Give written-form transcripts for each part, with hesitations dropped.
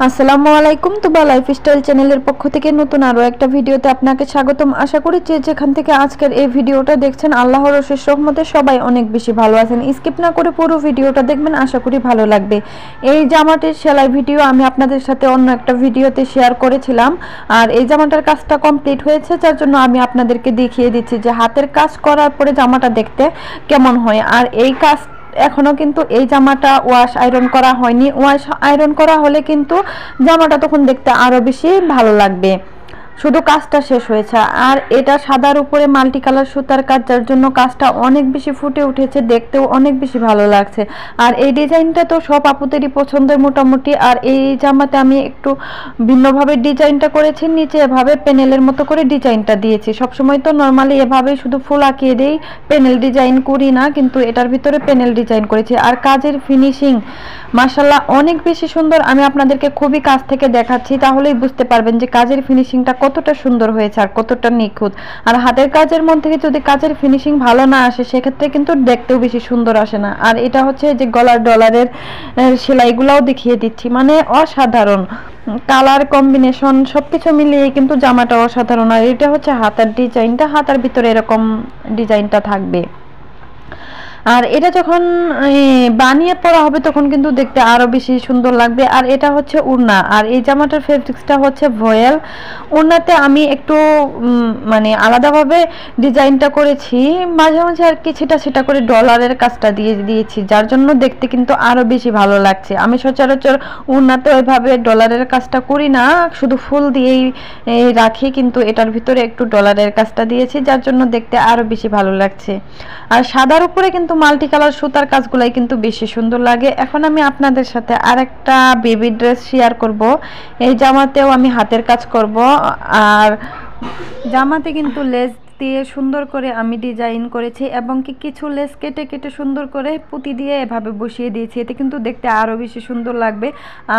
আসসালামু আলাইকুম। তুবা লাইফস্টাইল চ্যানেলের পক্ষ থেকে নতুন আরো একটা ভিডিওতে আপনাকে স্বাগতম। আশা করি যে যেখান থেকে আজকের এই ভিডিওটা দেখছেন আল্লাহর অশেষ রহমতে সবাই অনেক বেশি ভালো আছেন। স্কিপ না করে পুরো ভিডিওটা দেখবেন, আশা করি ভালো লাগবে। এই জামাটির সেলাই ভিডিও আমি আপনাদের সাথে অন্য একটা ভিডিওতে শেয়ার করেছিলাম, আর এই জামাটার কাজটা কমপ্লিট হয়েছে, যার জন্য আমি আপনাদেরকে দেখিয়ে দিচ্ছি যে হাতের কাজ করার পরে জামাটা দেখতে কেমন হয়। আর এই কাজ এখনো কিন্তু এই জামাটা ওয়াশ আয়রন করা হয়নি। ওয়াশ আয়রন করা হলে কিন্তু জামাটা তখন দেখতে আরো বেশি ভালো লাগবে। শুধু কাজটা শেষ হয়েছে, আর এটা সাদার উপরে মাল্টি কালার সুতার কাজ, যার জন্য কাজটা অনেক বেশি ফুটে উঠেছে, দেখতেও অনেক বেশি ভালো লাগছে। আর এই ডিজাইনটা তো সব আপুদেরই পছন্দের মোটামুটি। আর এই জামাতে আমি একটু ভিন্নভাবে ডিজাইনটা করেছি, নিচে এভাবে প্যানেলের মতো করে ডিজাইনটা দিয়েছি। সবসময় তো নর্মালি এভাবে শুধু ফুল আঁকিয়ে দেই, প্যানেল ডিজাইন করি না, কিন্তু এটার ভিতরে প্যানেল ডিজাইন করেছি। আর কাজের ফিনিশিং মাশাআল্লাহ অনেক বেশি সুন্দর। আমি আপনাদেরকে খুবই কাছ থেকে দেখাচ্ছি, তাহলেই বুঝতে পারবেন যে কাজের ফিনিশিংটা কতটা সুন্দর হয়েছে আর কতটা নিখুঁত। আর হাতের কাজের মধ্যে যদি কাজের ফিনিশিং ভালো না আসে, সেক্ষেত্রে কিন্তু দেখতেও বেশি সুন্দর আসে না। আর এটা হচ্ছে যে গলার ডলারের সেলাইগুলোও দেখিয়ে দিচ্ছি, মানে অসাধারণ কালার কম্বিনেশন সবকিছু মিলিয়ে কিন্তু জামাটা অসাধারণ। আর এটা হচ্ছে হাতার ডিজাইনটা, হাতার ভিতরে এরকম ডিজাইনটা থাকবে। আর এটা যখন বানিয়ে পরা হবে তখন কিন্তু দেখতে আরো বেশি সুন্দর লাগবে। আর এটা হচ্ছে উড়না, আর এই জামাটার ফেব্রিক্সটা হচ্ছে ভয়েল। উড়নাতে আমি একটু মানে আলাদাভাবে ডিজাইনটা করেছি, মাঝে মাঝে আর কি সেটা করে ডলারের কাজটা দিয়ে দিয়েছি, যার জন্য দেখতে কিন্তু আরো বেশি ভালো লাগছে। আমি সচরাচর উড়নাতে ওইভাবে ডলারের কাজটা করি না, শুধু ফুল দিয়েই রাখি, কিন্তু এটার ভিতরে একটু ডলারের কাজটা দিয়েছি, যার জন্য দেখতে আরো বেশি ভালো লাগছে। আর সাদার উপরে কিন্তু মাল্টি কালার সুতার কাজগুলাই কিন্তু বেশি সুন্দর লাগে। এখন আমি আপনাদের সাথে আরেকটা বেবি ড্রেস শেয়ার করব। এই জামাতেও আমি হাতের কাজ করব, আর জামাতে কিন্তু লেস দিয়ে সুন্দর করে আমি ডিজাইন করেছি, এবং কি কিছু লেস কেটে কেটে সুন্দর করে পুঁতি দিয়ে এভাবে বসিয়ে দিয়েছি, এতে কিন্তু দেখতে আরও বেশি সুন্দর লাগবে।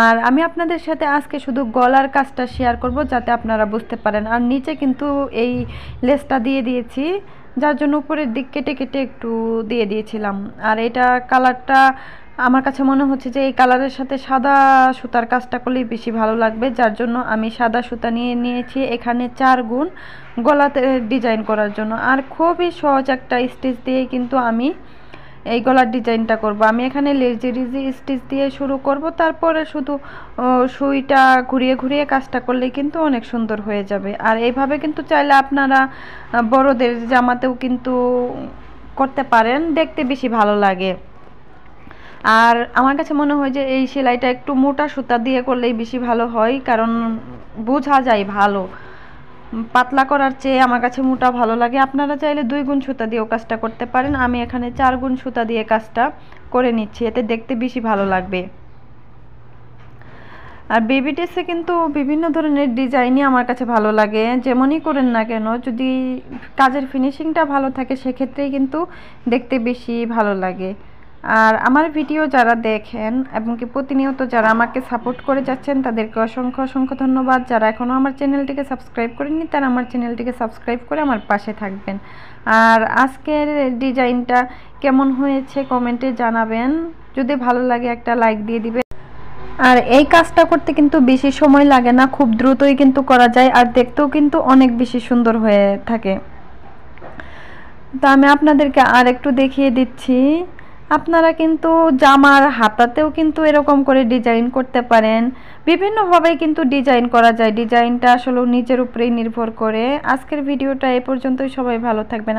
আর আমি আপনাদের সাথে আজকে শুধু গলার কাজটা শেয়ার করব, যাতে আপনারা বুঝতে পারেন। আর নিচে কিন্তু এই লেসটা দিয়ে দিয়েছি, যার জন্য উপরের দিক কেটে কেটে একটু দিয়ে দিয়েছিলাম। আর এটা কালারটা আমার কাছে মনে হচ্ছে যে এই কালারের সাথে সাদা সুতার কাজটা করলেই বেশি ভালো লাগবে, যার জন্য আমি সাদা সুতা নিয়ে নিয়েছি এখানে 4 গুণ গলাতে ডিজাইন করার জন্য। আর খুবই সহজ একটা স্টিচ দিয়ে কিন্তু আমি এই গলার ডিজাইনটা করব। আমি এখানে লেজি স্টিচ দিয়ে শুরু করব, তারপরে শুধু সুইটা ঘুরিয়ে ঘুরিয়ে কাজটা করলেই কিন্তু অনেক সুন্দর হয়ে যাবে। আর এইভাবে কিন্তু চাইলে আপনারা বড়দের জামাতেও কিন্তু করতে পারেন, দেখতে বেশি ভালো লাগে। আর আমার কাছে মনে হয় যে এই সেলাইটা একটু মোটা সুতা দিয়ে করলেই বেশি ভালো হয়, কারণ বোঝা যায় ভালো। পাতলা করার চেয়ে আমার কাছে মোটা ভালো লাগে। আপনারা চাইলে 2 গুণ সুতা দিয়েও কাজটা করতে পারেন, আমি এখানে 4 গুণ সুতা দিয়ে কাজটা করে নিচ্ছি, এতে দেখতে বেশি ভালো লাগবে। আর বেবি ড্রেসে কিন্তু বিভিন্ন ধরনের ডিজাইনই আমার কাছে ভালো লাগে, যেমনই করেন না কেন, যদি কাজের ফিনিশিংটা ভালো থাকে সেক্ষেত্রেই কিন্তু দেখতে বেশি ভালো লাগে। আর আমার ভিডিও যারা দেখেন এবং কি প্রতিনিয়ত যারা আমাকে সাপোর্ট করে যাচ্ছেন, তাদেরকে অসংখ্য অসংখ্য ধন্যবাদ। যারা এখনও আমার চ্যানেলটিকে সাবস্ক্রাইব করেননি, তারা আমার চ্যানেলটিকে সাবস্ক্রাইব করে আমার পাশে থাকবেন। আর আজকের ডিজাইনটা কেমন হয়েছে কমেন্টে জানাবেন, যদি ভালো লাগে একটা লাইক দিয়ে দিবেন। আর এই কাজটা করতে কিন্তু বেশি সময় লাগে না, খুব দ্রুতই কিন্তু করা যায়, আর দেখতেও কিন্তু অনেক বেশি সুন্দর হয়ে থাকে। তো আমি আপনাদেরকে আর একটু দেখিয়ে দিচ্ছি। আপনারা কিন্তু জামার হাতাতেও কিন্তু এরকম করে ডিজাইন করতে পারেন, বিভিন্নভাবে কিন্তু ডিজাইন করা যায়। ডিজাইনটা আসলে নিজের উপরেই নির্ভর করে। আজকের ভিডিওটা এ পর্যন্তই, সবাই ভালো থাকবেন।